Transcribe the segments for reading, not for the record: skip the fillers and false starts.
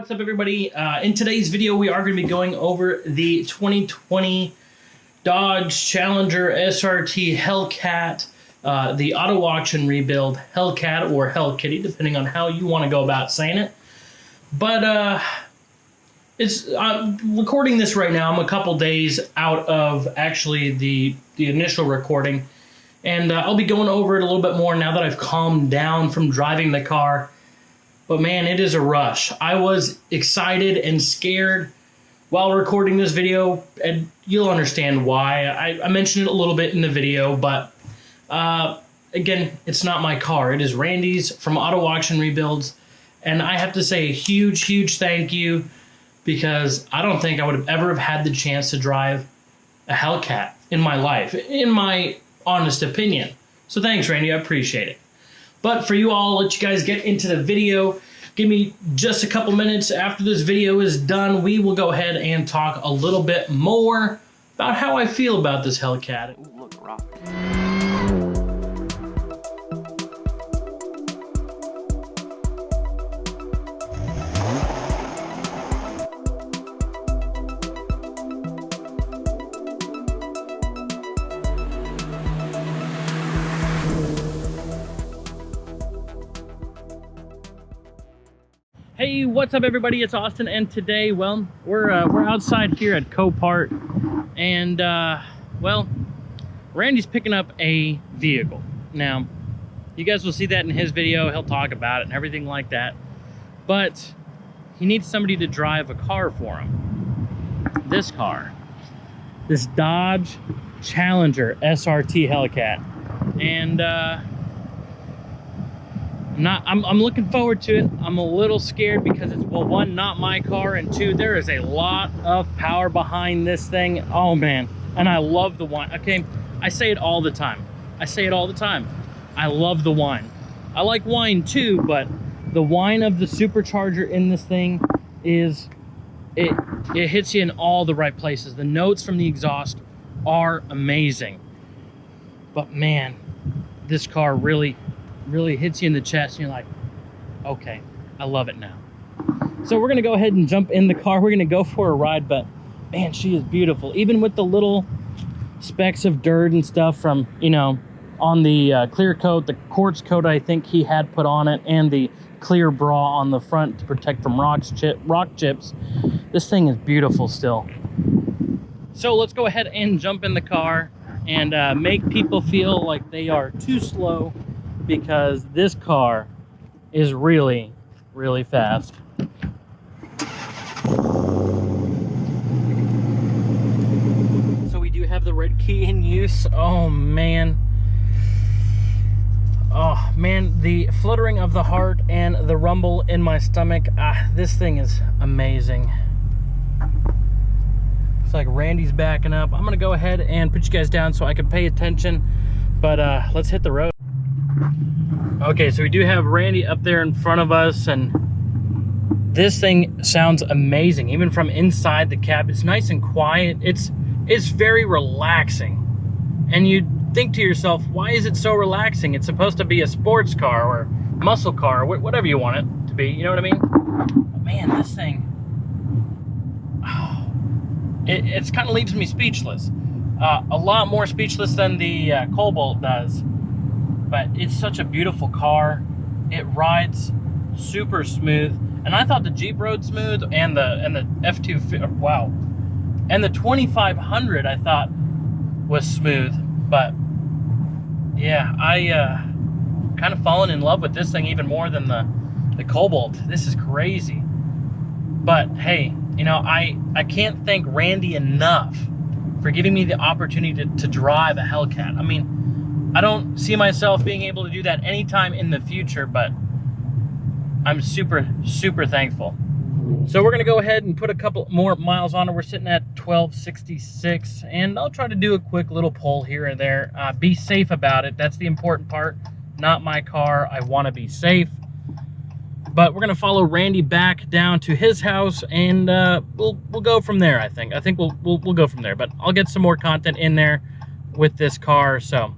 What's up, everybody? In today's video, we are going to be going over the 2020 Dodge Challenger SRT HellCat, the auto auction rebuild HellCat or Hell Kitty, depending on how you want to go about saying it. But I'm recording this right now. I'm a couple days out of actually the initial recording, and I'll be going over it a little bit more now that I've calmed down from driving the car. But man, it is a rush. I was excited and scared while recording this video, and you'll understand why. I mentioned it a little bit in the video, but again, it's not my car. It is Randy's from Auto Auction Rebuilds, and I have to say a huge, huge thank you, because I don't think I would have ever have had the chance to drive a HellCat in my life, in my honest opinion. So thanks, Randy. I appreciate it. But for you all, I'll let you guys get into the video. Give me just a couple minutes after this video is done. We will go ahead and talk a little bit more about how I feel about this HellCat. Ooh, look, rock. Hey, what's up, everybody? It's Austin, and today, well, we're outside here at Copart, and well, Randy's picking up a vehicle. Now, you guys will see that in his video. He'll talk about it and everything like that. But he needs somebody to drive a car for him. This car, this Dodge Challenger SRT HellCat, and I'm looking forward to it. I'm a little scared because it's, well, one, not my car, and two, there is a lot of power behind this thing. Oh man, and I love the whine. Okay, I say it all the time. I love the whine. I like whine too, but the whine of the supercharger in this thing is, it hits you in all the right places. The notes from the exhaust are amazing. But man, this car really hits you in the chest, and you're like, okay, I love it now. So we're gonna go ahead and jump in the car. We're gonna go for a ride, but man, she is beautiful. Even with the little specks of dirt and stuff from, you know, on the clear coat, the quartz coat I think he had put on it, and the clear bra on the front to protect from rock chips. This thing is beautiful still. So let's go ahead and jump in the car and make people feel like they are too slow, because this car is really, really fast. So we do have the red key in use. Oh man. Oh man, the fluttering of the heart and the rumble in my stomach. This thing is amazing. It's like Randy's backing up. I'm gonna go ahead and put you guys down so I can pay attention, but let's hit the road. Okay, so we do have Randy up there in front of us, and this thing sounds amazing. Even from inside the cab, it's nice and quiet. It's very relaxing. And you think to yourself, why is it so relaxing? It's supposed to be a sports car or muscle car, or whatever you want it to be, you know what I mean? But man, this thing, oh, it kind of leaves me speechless. A lot more speechless than the Cobalt does. But it's such a beautiful car. It rides super smooth, and I thought the Jeep rode smooth, and the F250, wow, and the 2500 I thought was smooth. But yeah, I kind of fallen in love with this thing even more than the Cobalt. This is crazy. But hey, you know, I can't thank Randy enough for giving me the opportunity to drive a HellCat. I mean, I don't see myself being able to do that anytime in the future, but I'm super, super thankful. So we're gonna go ahead and put a couple more miles on it. We're sitting at 1266, and I'll try to do a quick little pull here and there. Be safe about it. That's the important part. Not my car. I wanna be safe. But we're gonna follow Randy back down to his house, and we'll go from there, I think. I think we'll go from there, but I'll get some more content in there with this car, so.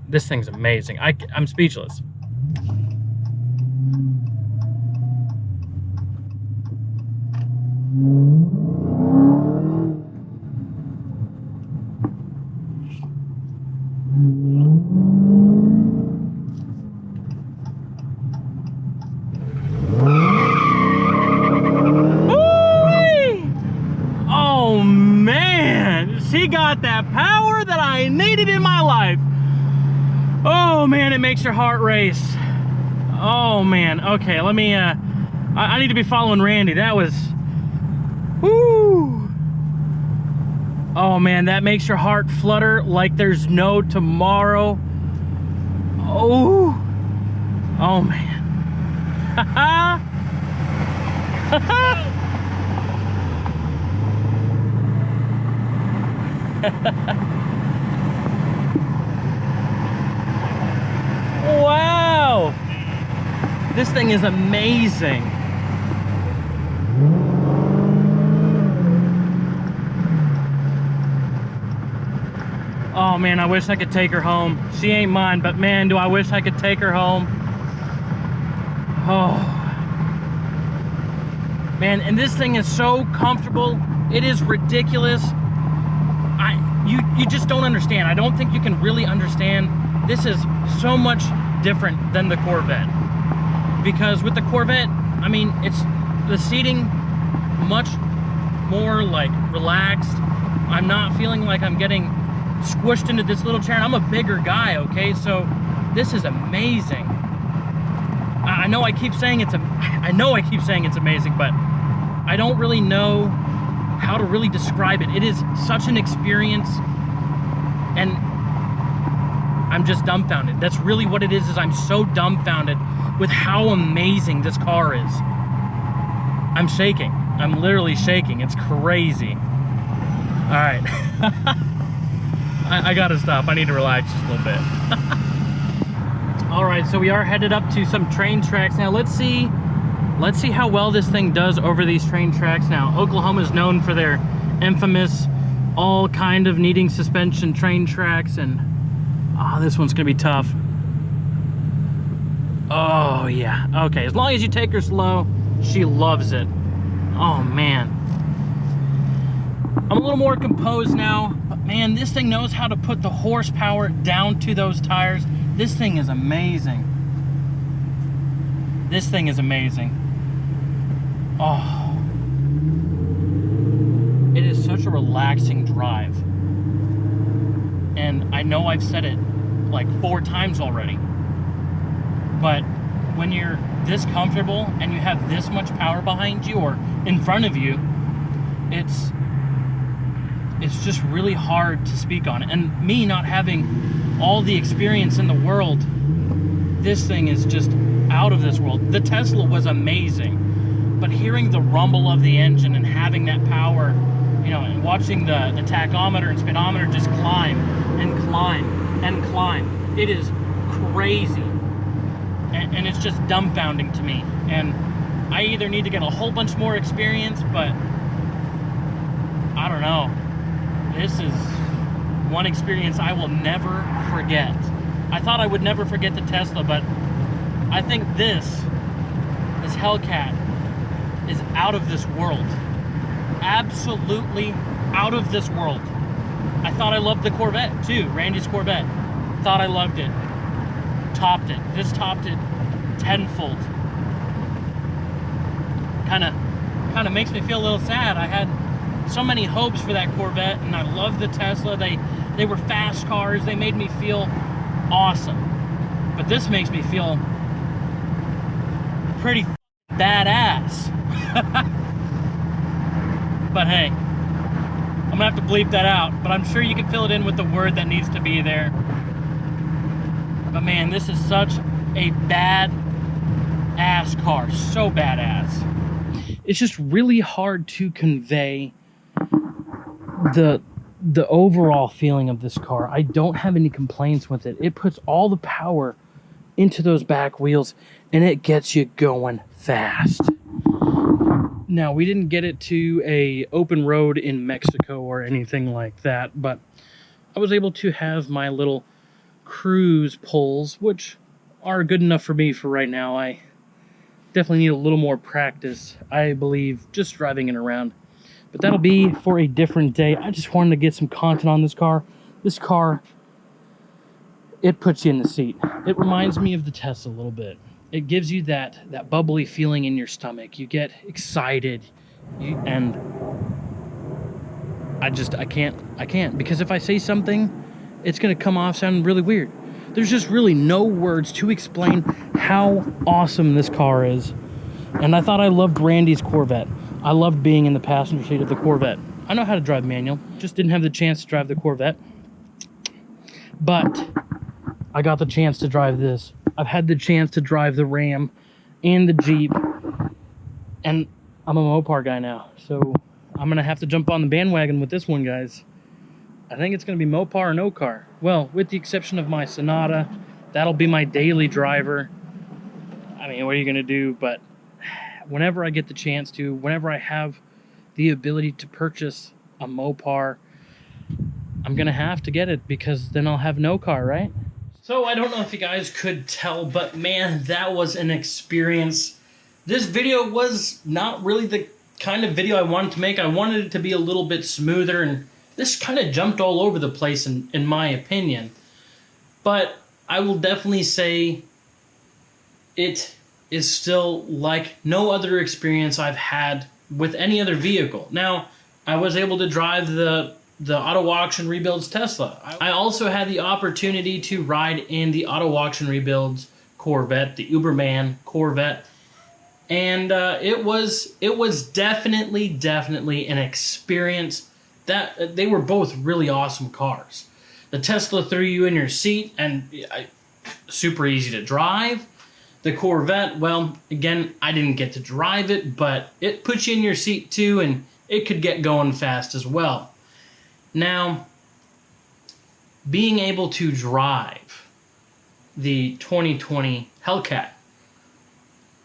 This thing's amazing. I'm speechless. need it in my life. Oh man, it makes your heart race. Oh man, okay, let me, I need to be following Randy. That was, whoo. Oh man, that makes your heart flutter like there's no tomorrow. Oh, oh man. Wow, this thing is amazing. Oh man, I wish I could take her home. She ain't mine, but man, do I wish I could take her home. Oh man, and this thing is so comfortable. It is ridiculous. You just don't understand. I don't think you can really understand. This is so much different than the Corvette, because with the Corvette, I mean, it's the seating much more like relaxed. I'm not feeling like I'm getting squished into this little chair, and I'm a bigger guy, okay? So this is amazing. I know I keep saying it's amazing, but I don't really know how to really describe it. It is such an experience, and I'm just dumbfounded. That's really what it is I'm so dumbfounded with how amazing this car is. I'm shaking. I'm literally shaking. It's crazy. All right. I gotta stop. I need to relax just a little bit. All right, so we are headed up to some train tracks now. Let's see how well this thing does over these train tracks. Now, Oklahoma is known for their infamous all kind of needing suspension train tracks, and oh, this one's gonna be tough. Oh yeah, okay, as long as you take her slow, she loves it. Oh man, I'm a little more composed now, but man, this thing knows how to put the horsepower down to those tires. This thing is amazing. This thing is amazing. Oh, it is such a relaxing drive. And I know I've said it like 4 times already, but when you're this comfortable and you have this much power behind you or in front of you, it's just really hard to speak on it. And me not having all the experience in the world, this thing is just out of this world. The Tesla was amazing, but hearing the rumble of the engine and having that power, you know, and watching the tachometer and speedometer just climb and climb and climb, it is crazy. And it's just dumbfounding to me. And I either need to get a whole bunch more experience, but I don't know. This is one experience I will never forget. I thought I would never forget the Tesla, but I think this HellCat is out of this world. Absolutely out of this world. I thought I loved the Corvette too, Randy's Corvette. Thought I loved it. Topped it. This topped it tenfold. Kind of makes me feel a little sad. I had so many hopes for that Corvette, and I loved the Tesla. They were fast cars. They made me feel awesome. But this makes me feel pretty badass. But hey, I'm gonna have to bleep that out, but I'm sure you can fill it in with the word that needs to be there. But man, this is such a badass car, so badass. It's just really hard to convey the overall feeling of this car. I don't have any complaints with it. It puts all the power into those back wheels, and it gets you going fast. Now, we didn't get it to a open road in Mexico or anything like that, but I was able to have my little cruise pulls, which are good enough for me for right now. I definitely need a little more practice, I believe, just driving it around. But that'll be for a different day. I just wanted to get some content on this car. This car, it puts you in the seat. It reminds me of the Tesla a little bit. It gives you that bubbly feeling in your stomach. You get excited, and I can't, because if I say something it's going to come off sounding really weird. There's just really no words to explain how awesome this car is. And I thought I loved Randy's Corvette. I loved being in the passenger seat of the Corvette. I know how to drive manual, just didn't have the chance to drive the Corvette. But I got the chance to drive this. I've had the chance to drive the Ram and the Jeep. And I'm a Mopar guy now, so I'm going to have to jump on the bandwagon with this one, guys. I think it's going to be Mopar or no car. Well, with the exception of my Sonata, that'll be my daily driver. I mean, what are you going to do? But whenever I get the chance to, whenever I have the ability to purchase a Mopar, I'm going to have to get it, because then I'll have no car, right? So I don't know if you guys could tell, but man, that was an experience. This video was not really the kind of video I wanted to make. I wanted it to be a little bit smoother, and this kind of jumped all over the place in my opinion. But I will definitely say it is still like no other experience I've had with any other vehicle. Now, I was able to drive the Auto Auction Rebuilds Tesla. I also had the opportunity to ride in the Auto Auction Rebuilds Corvette, the Uberman Corvette. And it was definitely an experience. That they were both really awesome cars. The Tesla threw you in your seat and super easy to drive. The Corvette, well, again, I didn't get to drive it, but it puts you in your seat too, and it could get going fast as well. Now, being able to drive the 2020 HellCat,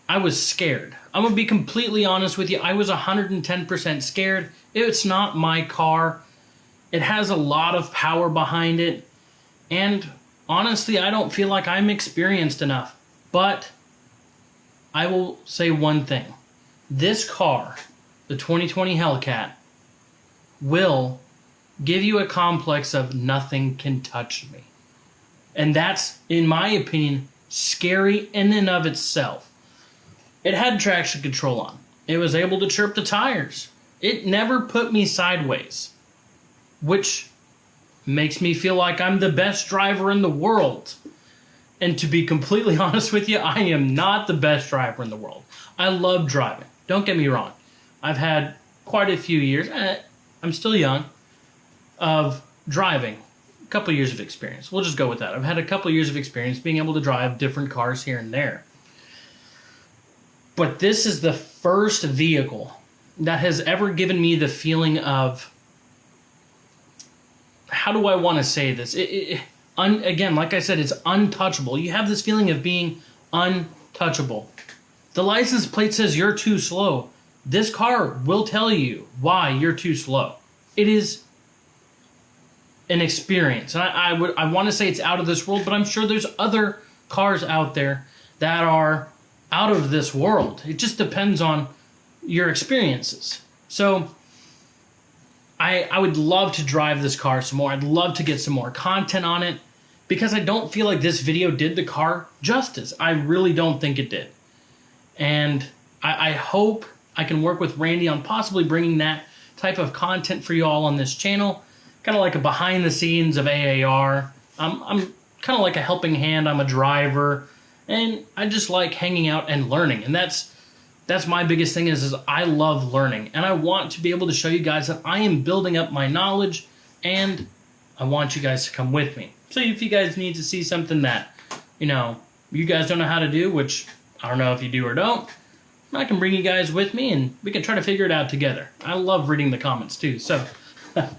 I was scared. I'm going to be completely honest with you. I was 110% scared. It's not my car. It has a lot of power behind it. And honestly, I don't feel like I'm experienced enough. But I will say one thing. This car, the 2020 HellCat, will give you a complex of nothing can touch me. And that's, in my opinion, scary in and of itself. It had traction control on. It was able to chirp the tires. It never put me sideways, which makes me feel like I'm the best driver in the world. And to be completely honest with you, I am not the best driver in the world. I love driving. Don't get me wrong. I've had quite a few years, I'm still young, of driving. A couple years of experience. We'll just go with that. I've had a couple years of experience being able to drive different cars here and there. But this is the first vehicle that has ever given me the feeling of, how do I want to say this? Again, like I said, it's untouchable. You have this feeling of being untouchable. The license plate says you're too slow. This car will tell you why you're too slow. It is an experience. And I want to say it's out of this world, but I'm sure there's other cars out there that are out of this world. It just depends on your experiences. So I would love to drive this car some more. I'd love to get some more content on it, because I don't feel like this video did the car justice. I really don't think it did. And I hope I can work with Randy on possibly bringing that type of content for you all on this channel. Kind of like a behind the scenes of AAR. I'm kind of like a helping hand. I'm a driver. And I just like hanging out and learning. And that's my biggest thing is I love learning. And I want to be able to show you guys that I am building up my knowledge, and I want you guys to come with me. So if you guys need to see something that, you guys don't know how to do, which I don't know if you do or don't, I can bring you guys with me and we can try to figure it out together. I love reading the comments too. So, but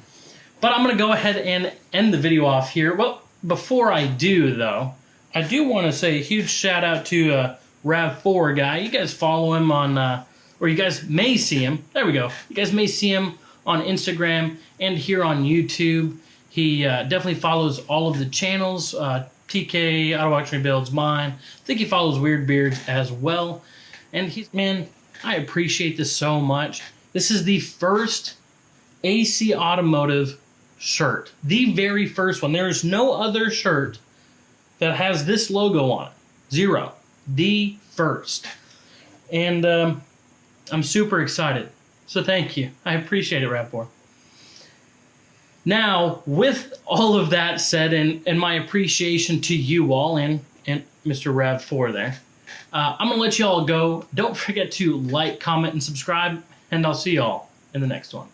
I'm going to go ahead and end the video off here. Well, before I do though, I do want to say a huge shout out to RAV4 guy. You guys follow him on, or you guys may see him. There we go. You guys may see him on Instagram and here on YouTube. He definitely follows all of the channels. TK, Auto Auction Rebuilds, mine. I think he follows Weird Beards as well. And man, I appreciate this so much. This is the first AC Automotive shirt. The very first one. There is no other shirt that has this logo on it. Zero. The first. And I'm super excited. So thank you. I appreciate it, RAV4. Now, with all of that said, and my appreciation to you all and Mr. Rev4 there, I'm going to let you all go. Don't forget to like, comment, and subscribe, and I'll see y'all in the next one.